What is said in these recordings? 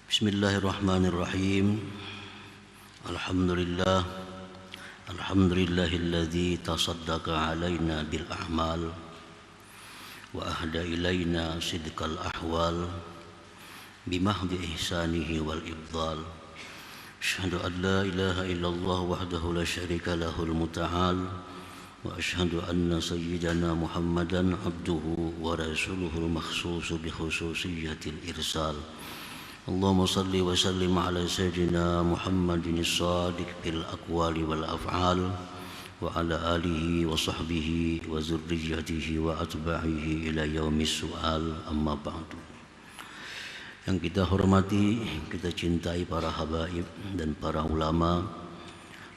Bismillahirrahmanirrahim. Alhamdulillah. Alhamdulillahilladzi tasaddaqa alaina bil a'mal wa ahda ilaina sidqal ahwal bimahdi ihsanihi wal ibdal. Asyhadu an la ilaha illallah wahdahu la syarika lahul muta'al wa asyhadu anna sayyidana Muhammadan abduhu wa rasuluhul makhsusu bi khususiyatil irsal. Allahumma salli wa sallim ala sayyidina Muhammadin as-sadiq bil aqwali wal af'al wa ala alihi wa sahbihi wa zurriyyatihi wa atba'ihi ila yaumis su'al, amma ba'du. Yang kita hormati, kita cintai para habaib dan para ulama,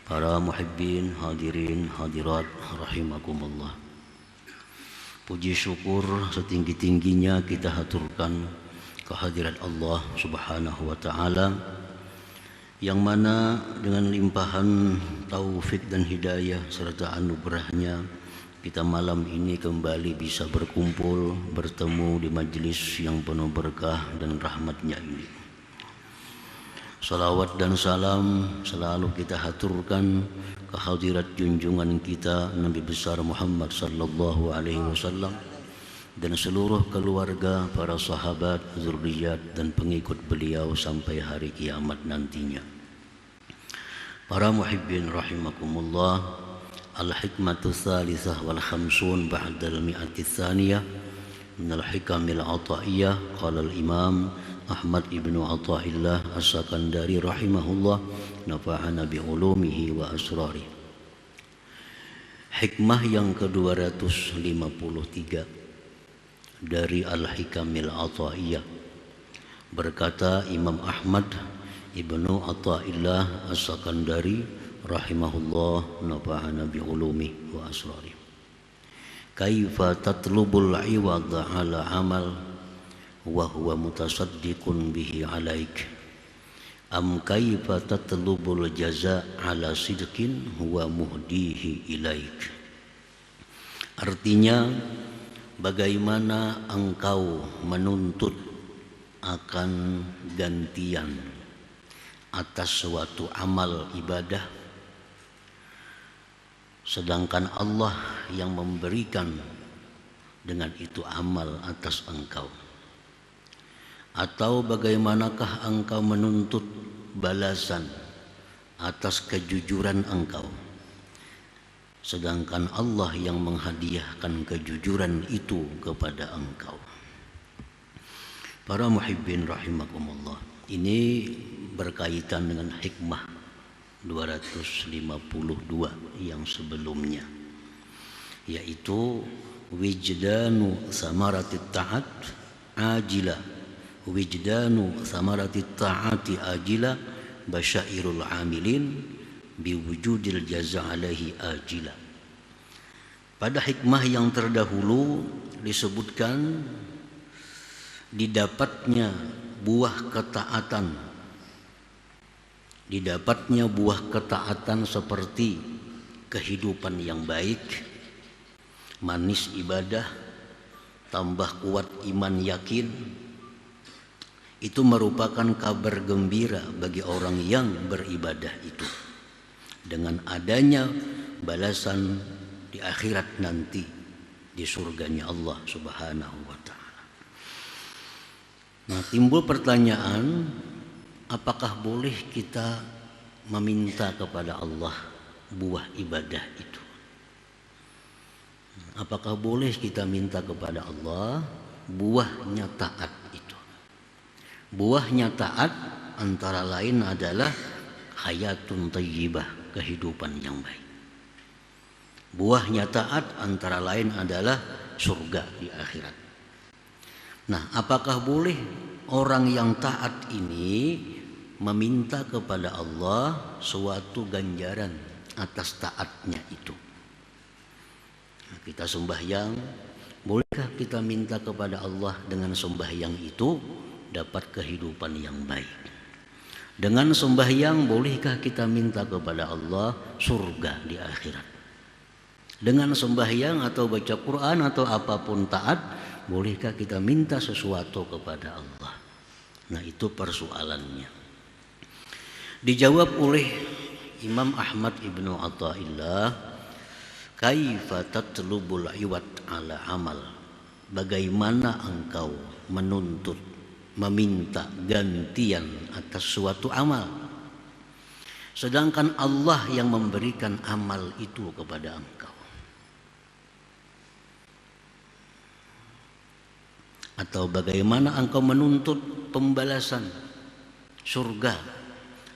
para muhibbin, hadirin, hadirat rahimakumullah. Puji syukur setinggi-tingginya kita haturkan kehadirat Allah Subhanahu wa ta'ala, yang mana dengan limpahan taufik dan hidayah serta anugerahnya kita malam ini kembali bisa berkumpul, bertemu di majlis yang penuh berkah dan rahmatnya ini. Salawat dan salam selalu kita haturkan kehadirat junjungan kita Nabi besar Muhammad sallallahu alaihi wasallam dan seluruh keluarga, para sahabat, zurriyat dan pengikut beliau sampai hari kiamat nantinya. Para muhibbin rahimakumullah, al-hikmatu tsalitsah wal khamsun ba'dal mi'ati tsaniyah min al-hikamil ata'iyah, qala al-imam Ahmad ibnu Athaillah as-Sakandari rahimahullah, nafa'ana bi ulumihi wa asrari. Hikmah yang ke-253 dari Al-Hikamil Athaiyah, berkata Imam Ahmad ibnu Athaillah as-Sakandari rahimahullah, nafa'ana bi ulumi wa asrari. Kaifa tatlubul iwadha ala amal wa huwa mutasaddiqun bihi alaik, am kaifa tatlubul jaza ala sidqin huwa muhdihi ilaik. Artinya, bagaimana engkau menuntut akan gantian atas suatu amal ibadah, sedangkan Allah yang memberikan dengan itu amal atas engkau? Atau bagaimanakah engkau menuntut balasan atas kejujuran engkau, sedangkan Allah yang menghadiahkan kejujuran itu kepada engkau? Para muhibbin rahimakumullah, ini berkaitan dengan hikmah 252 yang sebelumnya, yaitu wijdanu samaratit ta'at ajila, wijdanu samaratit ta'ati ajila basyairul amilin biwujudil jaza alaihi ajila. Pada hikmah yang terdahulu disebutkan didapatnya buah ketaatan seperti kehidupan yang baik, manis ibadah, tambah kuat iman yakin. Itu merupakan kabar gembira bagi orang yang beribadah itu, dengan adanya balasan di akhirat nanti di surganya Allah Subhanahu wa ta'ala. Nah, timbul pertanyaan, apakah boleh kita meminta kepada Allah buah ibadah itu? Apakah boleh kita minta kepada Allah buahnya taat itu? Buahnya taat antara lain adalah hayatun thayyibah, kehidupan yang baik. Buahnya taat antara lain adalah surga di akhirat. Nah, apakah boleh orang yang taat ini meminta kepada Allah suatu ganjaran atas taatnya itu? Nah, kita sembahyang, bolehkah kita minta kepada Allah dengan sembahyang itu dapat kehidupan yang baik? Dengan sembahyang bolehkah kita minta kepada Allah surga di akhirat? Dengan sembahyang atau baca Quran atau apapun taat, bolehkah kita minta sesuatu kepada Allah? Nah, itu persoalannya. Dijawab oleh Imam Ahmad Ibnu Athaillah, kaifa tatlubul iwad ala amal? Bagaimana engkau menuntut, meminta gantian atas suatu amal, sedangkan Allah yang memberikan amal itu kepada engkau? Atau bagaimana engkau menuntut pembalasan surga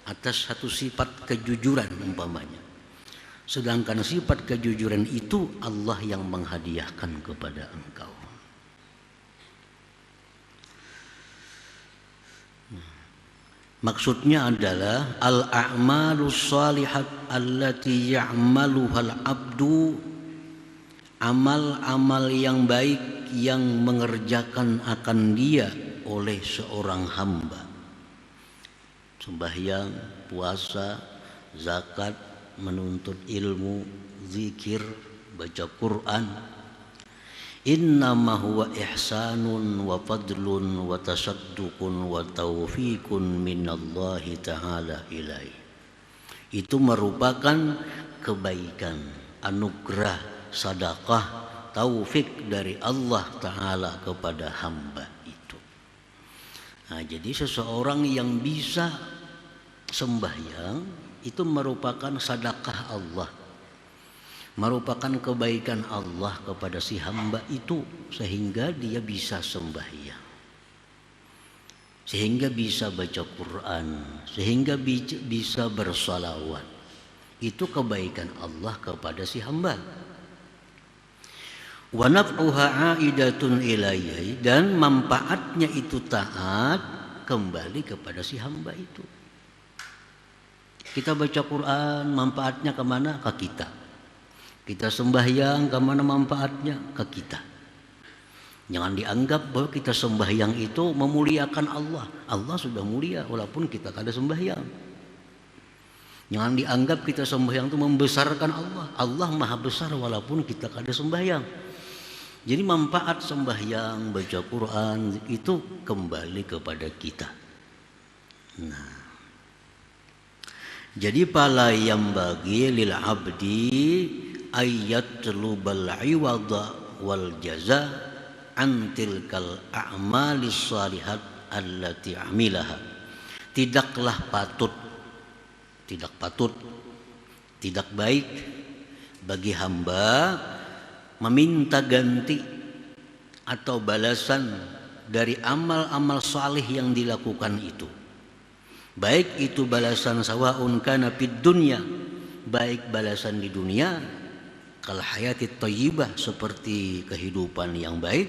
atas satu sifat kejujuran umpamanya, sedangkan sifat kejujuran itu Allah yang menghadiahkan kepada engkau? Maksudnya adalah al-a'malus shalihat allati ya'maluhal abdu, amal-amal yang baik yang mengerjakan akan dia oleh seorang hamba. Sembahyang, puasa, zakat, menuntut ilmu, zikir, baca Quran. Innama huwa ihsanun wa fadlun wa tasadduqun wa taufiqun minallahi ta'ala ilaih. Itu merupakan kebaikan, anugerah, sedekah, taufik dari Allah Ta'ala kepada hamba itu. Nah, jadi seseorang yang bisa sembahyang itu merupakan sedekah Allah, merupakan kebaikan Allah kepada si hamba itu, sehingga dia bisa sembahyang, sehingga bisa baca Quran, sehingga bisa bersalawat. Itu kebaikan Allah kepada si hamba. Wa naf'uha aidatun ilaihi, dan manfaatnya itu taat kembali kepada si hamba itu. Kita baca Quran, manfaatnya kemana? Ke kita. Kita sembahyang, kemana manfaatnya? Ke kita. Jangan dianggap bahwa kita sembahyang itu memuliakan Allah. Allah sudah mulia walaupun kita kada sembahyang. Jangan dianggap kita sembahyang itu membesarkan Allah. Allah maha besar walaupun kita kada sembahyang. Jadi manfaat sembahyang, baca Quran itu kembali kepada kita. Nah, jadi pala yang bagi lil abdi ayyatlubal iwada wal jaza an tilkal a'malis salihat allati amilaha. Tidaklah patut, tidak baik bagi hamba meminta ganti atau balasan dari amal-amal salih yang dilakukan itu. Baik itu balasan sawaun kana fid dunya, baik balasan di dunia kal hayati thayyibah, seperti kehidupan yang baik,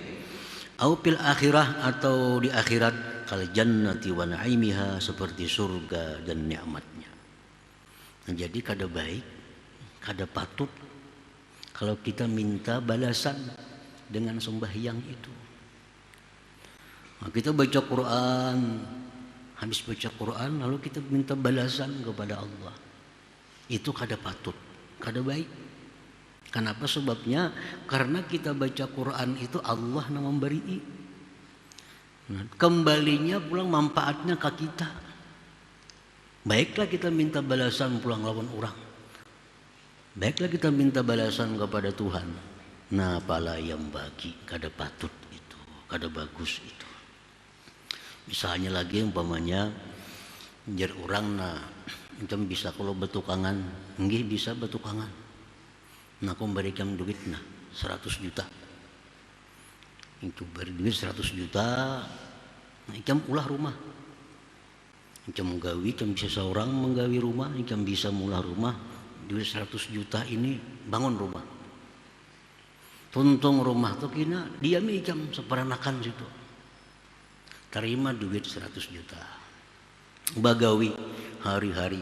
au fil akhirah, atau di akhirat kal jannati wa naimiha, seperti surga dan nikmatnya. Nah, jadi kada baik, kada patut kalau kita minta balasan dengan sembahyang itu. Nah, kita baca Quran, habis baca Quran lalu kita minta balasan kepada Allah, itu kada patut, kada baik. Kenapa? Sebabnya karena kita baca Quran itu Allah yang memberi. Nah, kembalinya pulang manfaatnya ke kita. Baiklah kita minta balasan pulang lawan orang, baiklah kita minta balasan kepada Tuhan. Nah, pala yang bagi kada patut itu, kada bagus itu. Misalnya lagi umpamanya jar orang, nah macam bisa kalau betukangan, nggih bisa betukangan. Nah, aku berikan duit 100 juta. Itu beri duit 100 juta. Nah, ikam ulah rumah. Ikam menggawi, ikam bisa seorang menggawi rumah, ikam bisa mulah rumah. Duit 100 juta ini bangun rumah. Tuntung rumah tuh kina diam ikam seperanakan situ. Terima duit 100 juta. Bagawi hari-hari.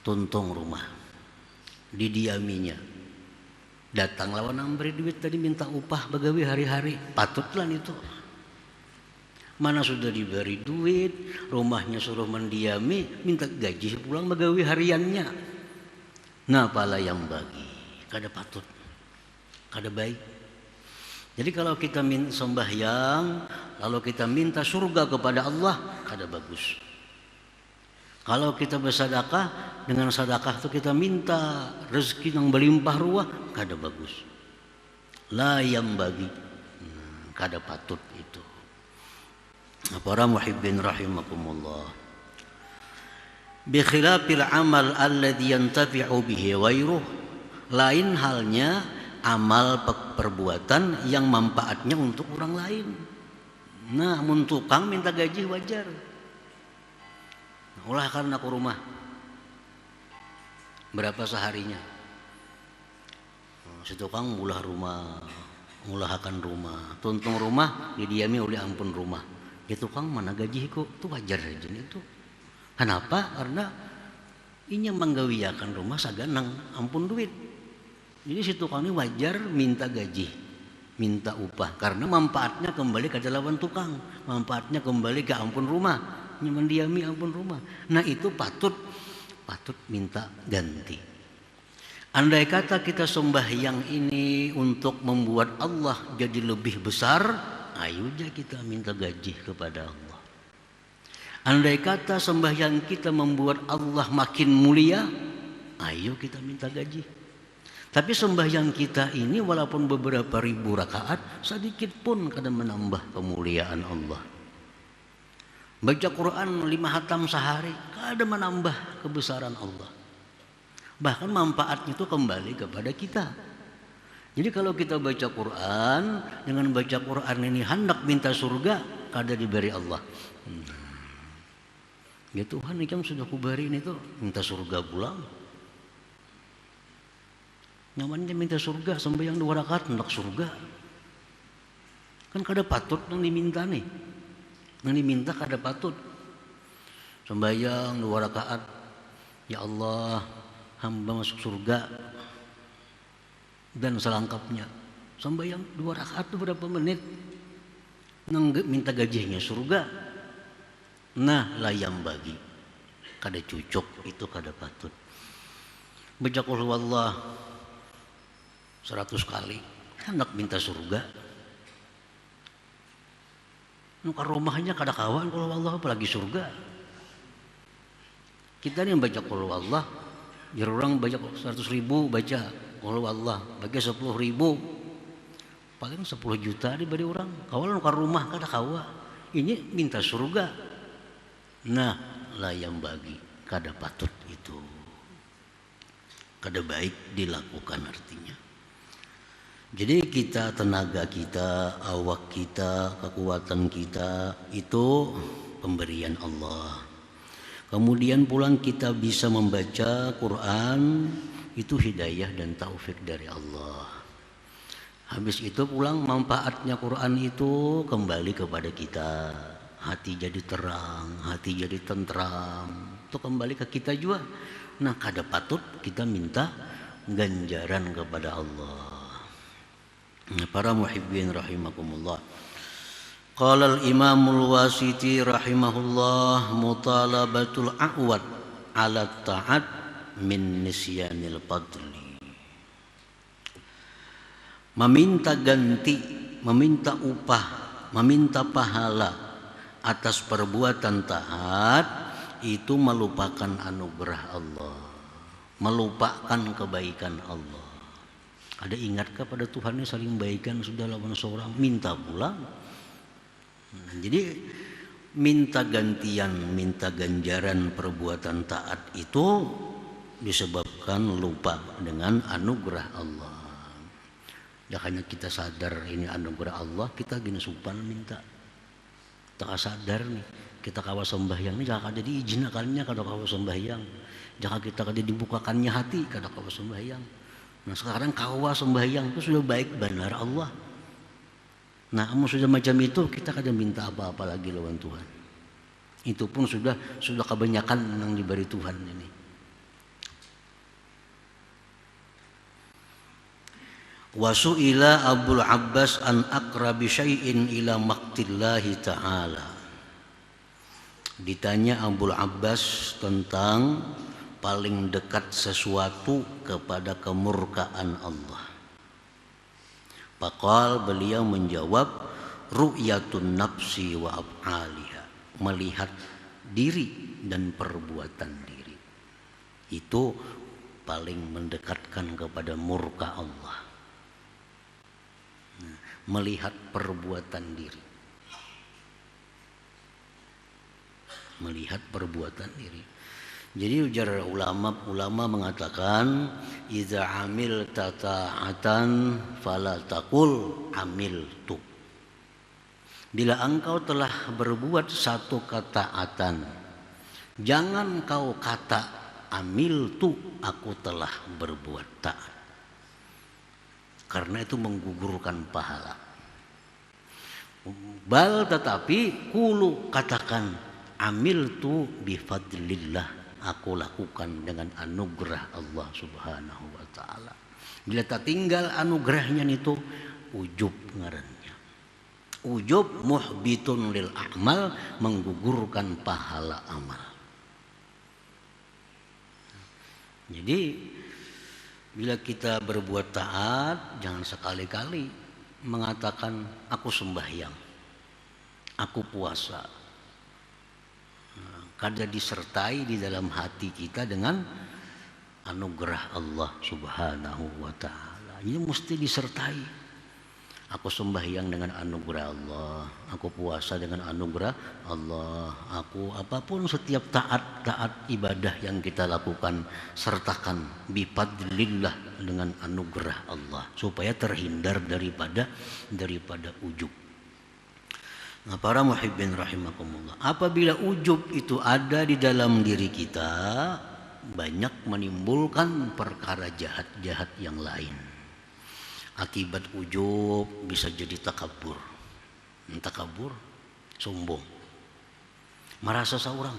Tuntung rumah. Didiaminya. Datang lawan yang beri duit tadi minta upah bagawi hari-hari, patutlah itu. Mana sudah diberi duit, rumahnya suruh mendiami, minta gaji pulang bagawi hariannya. Nah, pala yang bagi kada patut, kada baik. Jadi kalau kita sembahyang Kalau kita minta surga kepada Allah, kada bagus. Kalau kita bersedekah, dengan sedekah itu kita minta rezeki yang berlimpah ruah, kada bagus. La yang bagi, kada patut itu. Para muhibbin rahimakumullah. Bi khilafil amal alladhi yantafi'u bihi ghairuh, lain halnya amal perbuatan yang manfaatnya untuk orang lain. Nah, mun tukang minta gaji wajar. Ulah karena ke rumah. Berapa seharinya? Si tukang mulahkan rumah, tuntung rumah, didiami oleh ampun rumah. Ya tukang mana gaji kok? Itu wajar aja itu. Kenapa? Karena ini menggawiakan rumah saganang ampun duit. Jadi si tukang ini wajar minta gaji, minta upah, karena manfaatnya kembali ke lawan tukang, manfaatnya kembali ke ampun rumah, mendiami ampun rumah. Nah itu patut minta ganti. Andai kata kita sembahyang ini untuk membuat Allah jadi lebih besar, ayo aja kita minta gaji kepada Allah. Andai kata sembahyang kita membuat Allah makin mulia, ayo kita minta gaji. Tapi sembahyang kita ini walaupun beberapa ribu rakaat, sedikit pun kadang menambah kemuliaan Allah. Baca Quran 5 khatam sehari, kadang menambah kebesaran Allah. Bahkan manfaatnya itu kembali kepada kita. Jadi kalau kita baca Quran, dengan baca Quran ini hendak minta surga, kada diberi Allah. Ya Tuhan, ini kan sudah kubari ini tuh, minta surga pulang. Namanya minta surga, sembahyang 2 rakaat hendak surga. Kan kada patut yang diminta nih. Yang diminta kada patut. Sembahyang 2 rakaat, ya Allah, hamba masuk surga dan selengkapnya. Sembahyang 2 rakaat itu berapa menit? Nang minta gajinya surga. Nah, layam bagi. Kada cucuk, itu kada patut. Baca qul huwallah 100 kali, hendak minta surga. Nukar rumahnya kada kawan kalau Allah, apalagi surga. Kita nih baca qul huwallah, jadi orang baca 100 ribu baca qul huwallah, bagi 10 ribu, paling 10 juta diberi orang. Kawan nukar rumah kada kawa, ini minta surga. Nah, layam bagi, kada patut itu, kada baik dilakukan artinya. Jadi kita, tenaga kita, awak kita, kekuatan kita itu pemberian Allah. Kemudian pulang kita bisa membaca Quran, itu hidayah dan taufik dari Allah. Habis itu pulang manfaatnya Quran itu kembali kepada kita. Hati jadi terang, hati jadi tentram, itu kembali ke kita juga. Nah, kada patut kita minta ganjaran kepada Allah. Para muhibbin rahimakumullah. Qala al-Imamul Wasiti rahimahullah, mutalabatul a'wad ala ta'at min nisyanil fadli. Meminta ganti, meminta upah, meminta pahala atas perbuatan taat itu melupakan anugerah Allah, melupakan kebaikan Allah. Ada ingatkah pada Tuhan ini saling baikan sudah lawan seorang, minta pulang. Jadi minta gantian, minta ganjaran perbuatan taat itu disebabkan lupa dengan anugerah Allah. Ya hanya kita sadar ini anugerah Allah, kita gini supan minta. Tak sadar nih, kita kawa sembahyang nih jangan ada diizin akalnya kada kawa sembahyang, jangan kita kada dibukakannya hati kada kawa sembahyang. Nah sekarang kawa sembahyang itu sudah baik benar Allah. Nah kamu sudah macam itu, kita kada minta apa-apa lagi lawan Tuhan. Itu pun sudah kebanyakan yang diberi Tuhan ini. Wasu'ila Abul Abbas an aqrabi syai'in ila maqtillahi ta'ala. Ditanya Abul Abbas tentang paling dekat sesuatu kepada kemurkaan Allah. Faqal, beliau menjawab, ru'yatun nafsi wa af'aliha, melihat diri dan perbuatan diri. Itu paling mendekatkan kepada murka Allah. Melihat perbuatan diri. Melihat perbuatan diri. Jadi ujar ulama mengatakan idza amil tata'atan fala taqul amiltu. Bila engkau telah berbuat satu ketaatan, jangan kau kata amiltu, aku telah berbuat taat. Karena itu menggugurkan pahala. Bal tetapi kulu katakan amiltu bifadlillah, aku lakukan dengan anugerah Allah Subhanahu wa taala. Bila tak tinggal anugerahnya itu ujub ngarannya. Ujub muhbitun lil a'mal, menggugurkan pahala amal. Jadi bila kita berbuat taat, jangan sekali-kali mengatakan aku sembahyang, aku puasa. Kada disertai di dalam hati kita dengan anugerah Allah Subhanahu wa taala. Ini mesti disertai. Aku sembahyang dengan anugerah Allah, aku puasa dengan anugerah Allah, aku apapun setiap taat ibadah yang kita lakukan sertakan bifadlillah dengan anugerah Allah supaya terhindar daripada ujub. Nah, para muhibbin rahimakumullah, apabila ujub itu ada di dalam diri kita, banyak menimbulkan perkara jahat-jahat yang lain. Akibat ujub bisa jadi takabur. Takabur, sombong. Merasa seorang.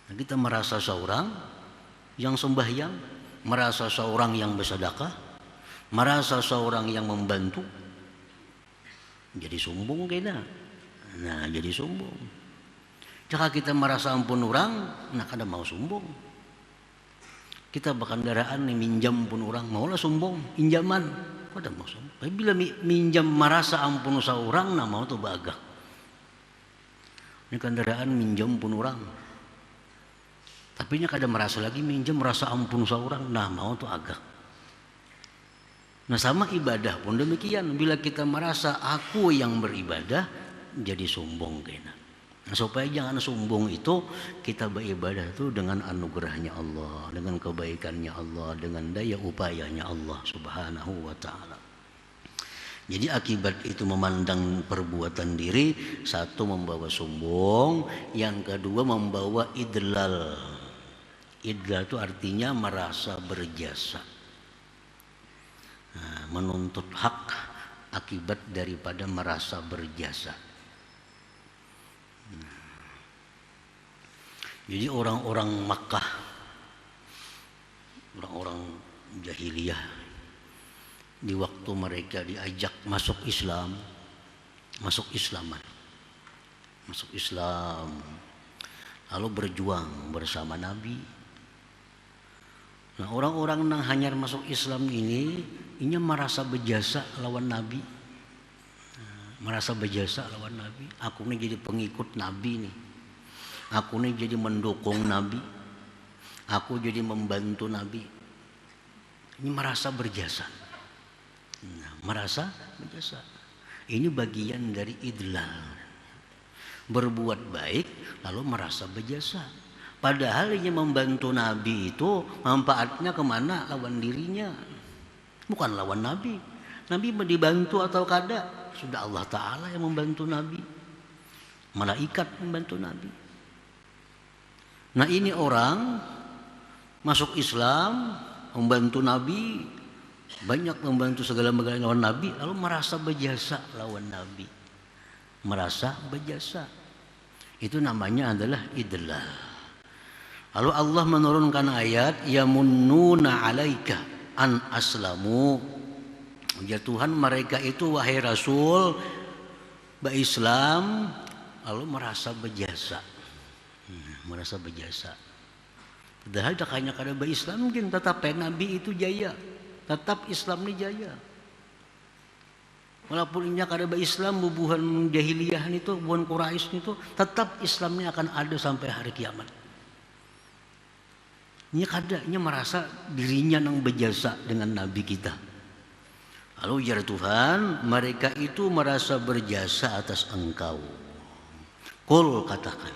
Nah, kita merasa seorang yang sembahyang, merasa seorang yang bersedekah, merasa seorang yang membantu. Jadi sombong kita. Nah, jadi sombong. Jika kita merasa ampun orang, nah kada mau sombong. Kita berkendaraan nih, minjam pun orang, maulah sombong, pinjaman, kada mau sombong. Tapi bila minjam merasa ampun seorang, nah mau tuh bagak. Ini kendaraan minjam pun orang. Tapi nya kada merasa lagi minjam, merasa ampun seorang, nah mau tuh agak. Nah sama ibadah pun demikian. Bila kita merasa aku yang beribadah, jadi sombong kena. Nah, supaya jangan sombong itu, kita beribadah itu dengan anugerahnya Allah, dengan kebaikannya Allah, dengan daya upayanya Allah Subhanahu wa taala. Jadi akibat itu memandang perbuatan diri, satu membawa sombong, yang kedua membawa idlal. Idlal itu artinya merasa berjasa. Nah, menuntut hak akibat daripada merasa berjasa. Jadi orang-orang Makkah, orang-orang jahiliyah, di waktu mereka diajak masuk Islam, masuk Islam, lalu berjuang bersama Nabi. Nah, orang-orang yang hanyar masuk Islam ini merasa berjasa lawan Nabi, merasa berjasa lawan Nabi. Aku ini jadi pengikut Nabi nih. Aku ini jadi mendukung Nabi, aku jadi membantu Nabi. Ini merasa berjasa. Nah, merasa berjasa. Ini bagian dari idlal. Berbuat baik lalu merasa berjasa. Padahal ini membantu Nabi itu manfaatnya kemana? Lawan dirinya, bukan lawan Nabi. Nabi dibantu atau kada? Sudah Allah Ta'ala yang membantu Nabi. Malaikat membantu Nabi. Nah ini orang masuk Islam, membantu Nabi, banyak membantu segala-galanya lawan Nabi, lalu merasa berjasa lawan Nabi. Merasa berjasa. Itu namanya adalah idlal. Lalu Allah menurunkan ayat, yamunnuna alaika an aslamu. Ya Tuhan, mereka itu wahai Rasul Islam, lalu merasa berjasa. Merasa berjasa. Padahal hanya kada Islam mungkin tetap Nabi itu jaya, tetap Islam ini jaya. Walaupun inya kada Islam bubuhan jahiliyah itu, bubuhan Quraisy itu, tetap Islamnya akan ada sampai hari kiamat. Inya merasa dirinya nang berjasa dengan Nabi kita. Lalu ujar Tuhan, mereka itu merasa berjasa atas engkau. Qul, katakan,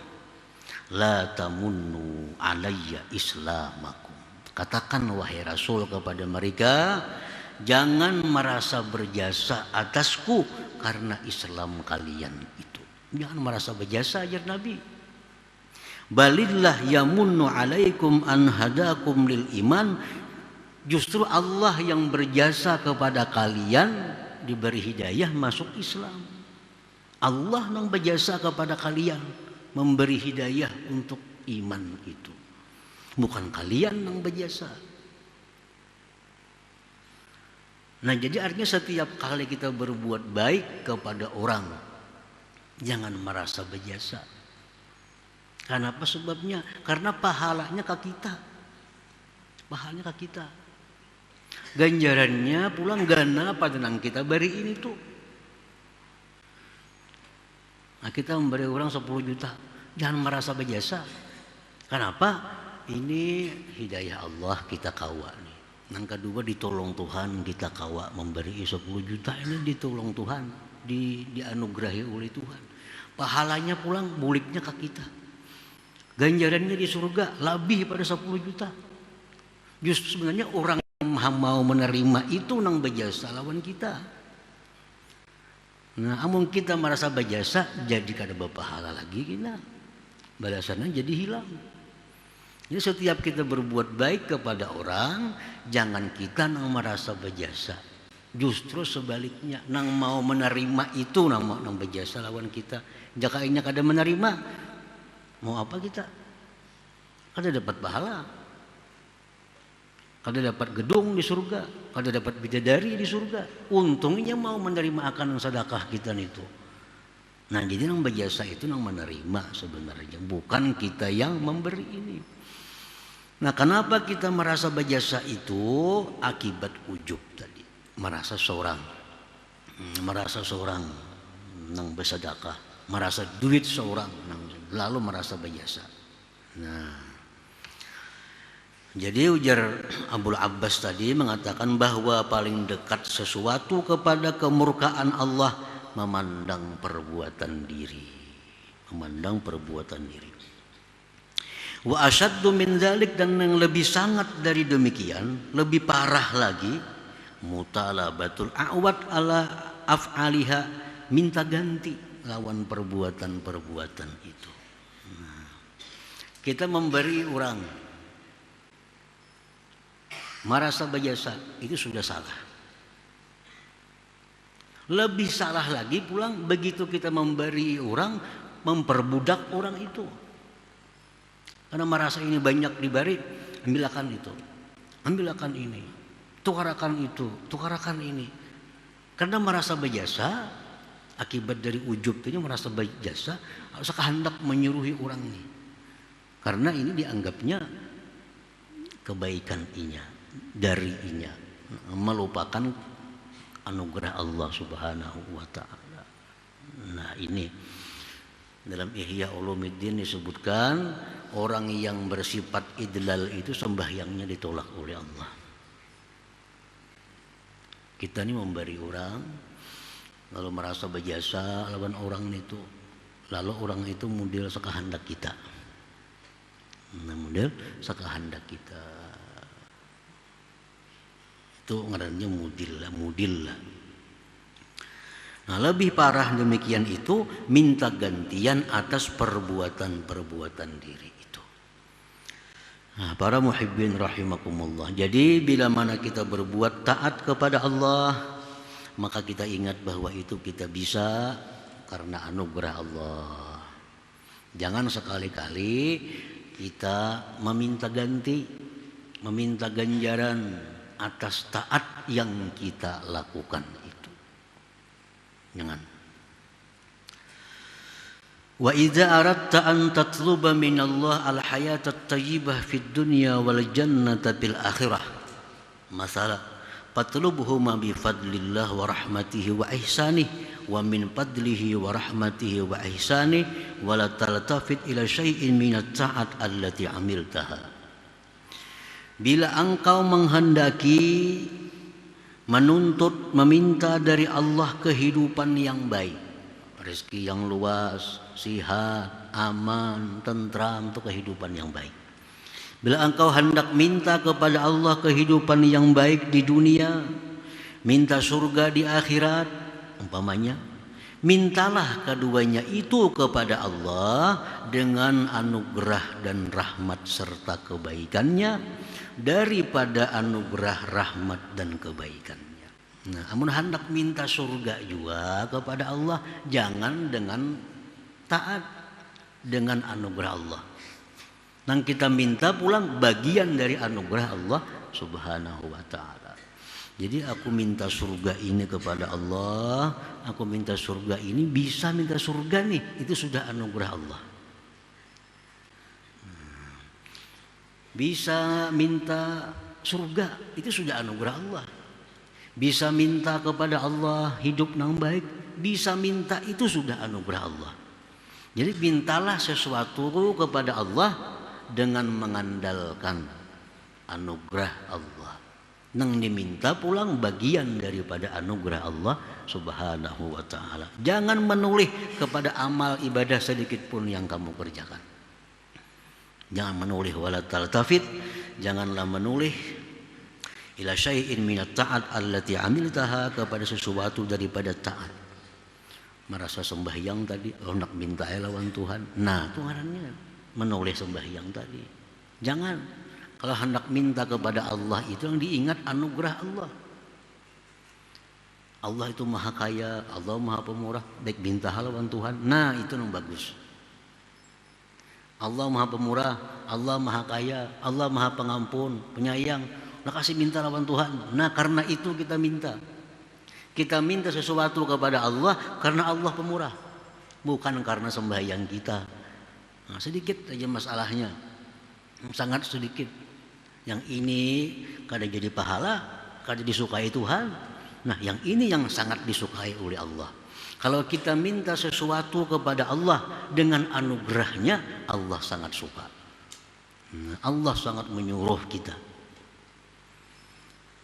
la tamunnu alayya islamakum. Katakan wahai Rasul kepada mereka, jangan merasa berjasa atasku karena Islam kalian itu. Jangan merasa berjasa, ajar Nabi. Balillah yamunnu alaikum an hadakum lil iman. Justru Allah yang berjasa kepada kalian diberi hidayah masuk Islam. Allah yang berjasa kepada kalian memberi hidayah untuk iman itu. Bukan kalian yang berjasa. Nah, jadi artinya setiap kali kita berbuat baik kepada orang, jangan merasa berjasa. Karena apa sebabnya? Karena pahalanya ke kita. Pahalanya ke kita. Ganjarannya pulang gana pada nang kita beri ini tuh. Nah, kita memberi orang 10 juta, jangan merasa berjasa. Kenapa? Ini hidayah Allah kita kawa nih. Yang kedua ditolong Tuhan kita kawa memberi 10 juta ini ditolong Tuhan, dianugerahi oleh Tuhan. Pahalanya pulang buliknya ke kita. Ganjarannya di surga lebih pada 10 juta. Justru sebenarnya orang yang mau menerima itu nang berjasa lawan kita. Nah, amun kita merasa berjasa jadi kada berpahala lagi kita. Balasannya jadi hilang. Jadi setiap kita berbuat baik kepada orang, jangan kita nang merasa berjasa. Justru sebaliknya, nang mau menerima itu nang berjasa lawan kita. Jika inya kada menerima, mau apa kita? Kada dapat pahala. Kada dapat gedung di surga, kada dapat bidadari di surga. Untungnya mau menerima akan sedekah kita itu. Nah, jadi nang berjasa itu nang menerima sebenarnya, bukan kita yang memberi ini. Nah, kenapa kita merasa berjasa itu? Akibat ujub tadi. Merasa seorang nang bersedekah, merasa duit seorang nang lalu merasa berjasa. Nah, jadi ujar Abul Abbas tadi mengatakan bahwa paling dekat sesuatu kepada kemurkaan Allah memandang perbuatan diri. Memandang perbuatan diri. Wa asyaddu min dzalik, dan yang lebih sangat dari demikian, lebih parah lagi, mutalabatul a'wad ala af'aliha, minta ganti lawan perbuatan-perbuatan itu. Nah, kita memberi orang merasa berjasa, itu sudah salah. Lebih salah lagi pulang begitu kita memberi orang, memperbudak orang itu. Karena merasa ini banyak diberi, ambilkan itu, ambilkan ini, tukarakan itu, tukarakan ini. Karena merasa berjasa, akibat dari ujub itu merasa berjasa, harus kehendak menyuruhi orang ini. Karena ini dianggapnya kebaikan inya, dari inya, melupakan anugerah Allah Subhanahu wa ta'ala. Nah, ini dalam Ihya Ulumuddin disebutkan orang yang bersifat idlal itu sembahyangnya ditolak oleh Allah. Kita ini memberi orang lalu merasa berjasa lawan orang itu, lalu orang itu model sekehendak kita. Nah, model sekehendak kita itu ngarannya mudil lah. Nah, lebih parah demikian itu minta gantian atas perbuatan-perbuatan diri itu. Nah, para muhibbin rahimakumullah. Jadi bila mana kita berbuat taat kepada Allah, maka kita ingat bahwa itu kita bisa karena anugerah Allah. Jangan sekali-kali kita meminta ganti, meminta ganjaran atas taat yang kita lakukan itu. Jangan. Wa idza aradta an tatluba min Allah al-hayata at-thayyibah fid dunya wal jannata fil akhirah. Masalah Fatlubhuma bi fadlillah wa rahmatihi wa ihsanih wa min fadlihi wa rahmatihi wa ihsanih wa la taltafit ila syai'in minat ta'at allati amiltaha. Bila engkau menghendaki menuntut, meminta dari Allah kehidupan yang baik, rezeki yang luas, sihat, aman, tentram, itu kehidupan yang baik. Bila engkau hendak minta kepada Allah kehidupan yang baik di dunia, minta surga di akhirat, umpamanya, mintalah keduanya itu kepada Allah dengan anugerah dan rahmat serta kebaikannya daripada anugerah, rahmat dan kebaikannya. Nah, amun hendak minta surga juga kepada Allah, jangan dengan taat, dengan anugerah Allah. Nang kita minta pulang bagian dari anugerah Allah Subhanahu wa ta'ala. Jadi aku minta surga ini kepada Allah, aku minta surga ini, bisa minta surga nih, itu sudah anugerah Allah. Bisa minta surga, itu sudah anugerah Allah. Bisa minta kepada Allah hidup yang baik, bisa minta, itu sudah anugerah Allah. Jadi mintalah sesuatu kepada Allah dengan mengandalkan anugerah Allah. Nang diminta pulang bagian daripada anugerah Allah Subhanahu wa ta'ala. Jangan menoleh kepada amal ibadah sedikit pun yang kamu kerjakan. Jangan menoleh wala taltafit, janganlah menoleh ila syai'in minat ta'at allati amiltaha, kepada sesuatu daripada taat. Merasa sembahyang tadi, nak minta lawan Tuhan. Nah, Tuhannya menoleh sembahyang tadi. Jangan. Kalau hendak minta kepada Allah itu yang diingat anugerah Allah. Allah itu maha kaya, Allah maha pemurah, baik minta lawan Tuhan. Nah, itu yang bagus. Allah maha pemurah, Allah maha kaya, Allah maha pengampun, penyayang. Nah, kasih minta lawan Tuhan. Nah, karena itu kita minta. Kita minta sesuatu kepada Allah karena Allah pemurah, bukan karena sembahyang kita. Nah, sedikit aja masalahnya, sangat sedikit. Yang ini kada jadi pahala, kada disukai Tuhan. Nah, yang ini yang sangat disukai oleh Allah. Kalau kita minta sesuatu kepada Allah dengan anugerahnya, Allah sangat suka. Nah, Allah sangat menyuruh kita.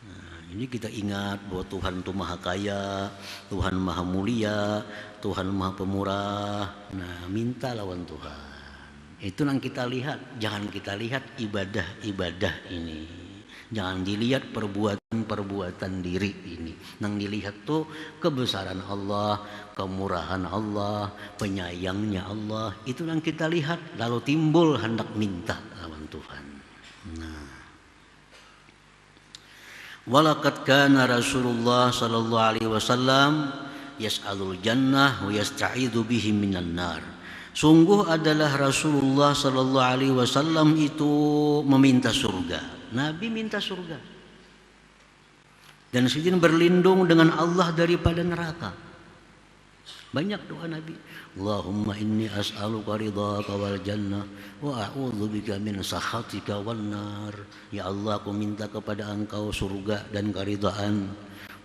Nah, ini kita ingat bahwa Tuhan itu maha kaya, Tuhan maha mulia, Tuhan maha pemurah. Nah, minta lawan Tuhan. Itu yang kita lihat, jangan kita lihat ibadah-ibadah ini. Jangan dilihat perbuatan-perbuatan diri ini. Yang dilihat tuh kebesaran Allah, kemurahan Allah, penyayangnya Allah. Itu yang kita lihat, lalu timbul hendak minta lawan Tuhan. Nah, walaqad kana Rasulullah sallallahu alaihi wasallam yas'alul jannah wa yasta'idzu bihi minan nar. Sungguh adalah Rasulullah sallallahu alaihi wasallam itu meminta surga. Nabi minta surga. Dan sedang berlindung dengan Allah daripada neraka. Banyak doa Nabi. Allahumma inni as'aluka ridhaka wal jannah wa a'udzubika min sakhatika wan nar. Ya Allah, aku minta kepada Engkau surga dan keridhaan,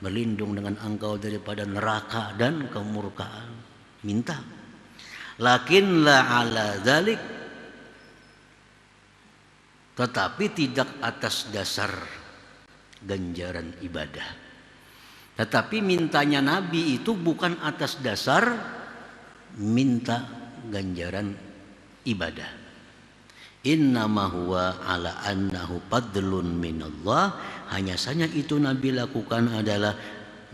berlindung dengan Engkau daripada neraka dan kemurkaan. Minta. Lakin la ala dzalik, tetapi tidak atas dasar ganjaran ibadah. Tetapi mintanya Nabi itu bukan atas dasar minta ganjaran ibadah. Innama huwa ala annahu fadlun minallah. Hanya saja itu Nabi lakukan adalah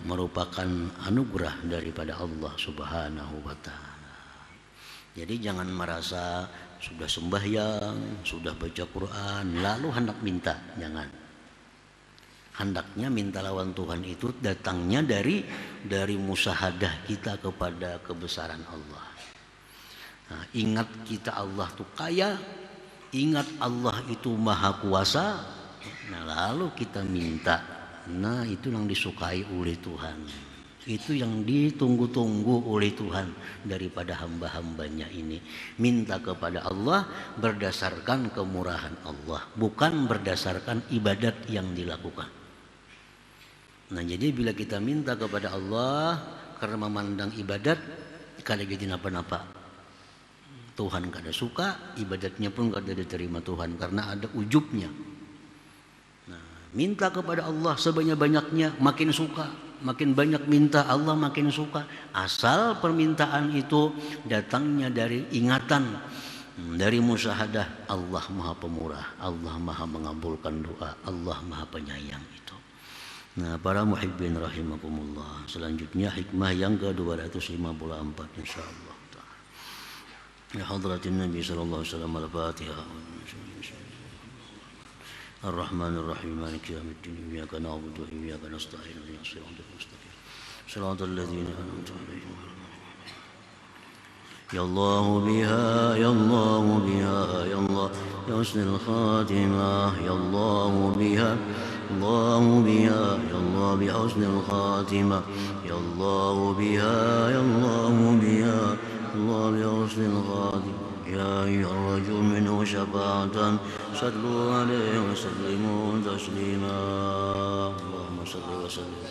merupakan anugerah daripada Allah Subhanahu wa ta'ala. Jadi jangan merasa sudah sembahyang, sudah baca Quran, lalu hendak minta. Jangan. Hendaknya minta lawan Tuhan itu datangnya dari musyahadah kita kepada kebesaran Allah. Nah, ingat kita Allah itu kaya, ingat Allah itu maha kuasa. Nah, lalu kita minta. Nah, itu yang disukai oleh Tuhan. Itu yang ditunggu-tunggu oleh Tuhan daripada hamba-hambanya ini. Minta kepada Allah berdasarkan kemurahan Allah, bukan berdasarkan ibadat yang dilakukan. Nah jadi bila kita minta kepada Allah karena memandang ibadat kada jadi napa-napa, Tuhan kada suka, ibadatnya pun kada diterima Tuhan karena ada ujubnya. Nah, minta kepada Allah sebanyak-banyaknya, makin suka, makin banyak minta Allah makin suka, asal permintaan itu datangnya dari ingatan, dari musyahadah Allah Maha Pemurah, Allah Maha mengabulkan doa, Allah Maha Penyayang itu. Nah, para muhibbin rahimakumullah, selanjutnya hikmah yang ke-254 insyaallah taala. Ya hadratin Nabi sallallahu alaihi wasallam, al-Fatihah. Ar-Rahmanir Rahim, Maliki yaumiddin, iyyaka na'budu wa iyyaka nasta'in, ihdinas siratal mustaqim, siratal ladzina an'amta 'alaihim. Ya Allah biha, ya Allah biha, ya Allah ya husnul khatimah, ya Allah biha, Allah biha, ya Allah bi husnul khatimah, ya Allah biha, ya Allah biha, Allah bi husnul khatimah. يا أيها الرجل منه شفاعة صلوا عليه وسلموا تسليما اللهم صل وسلم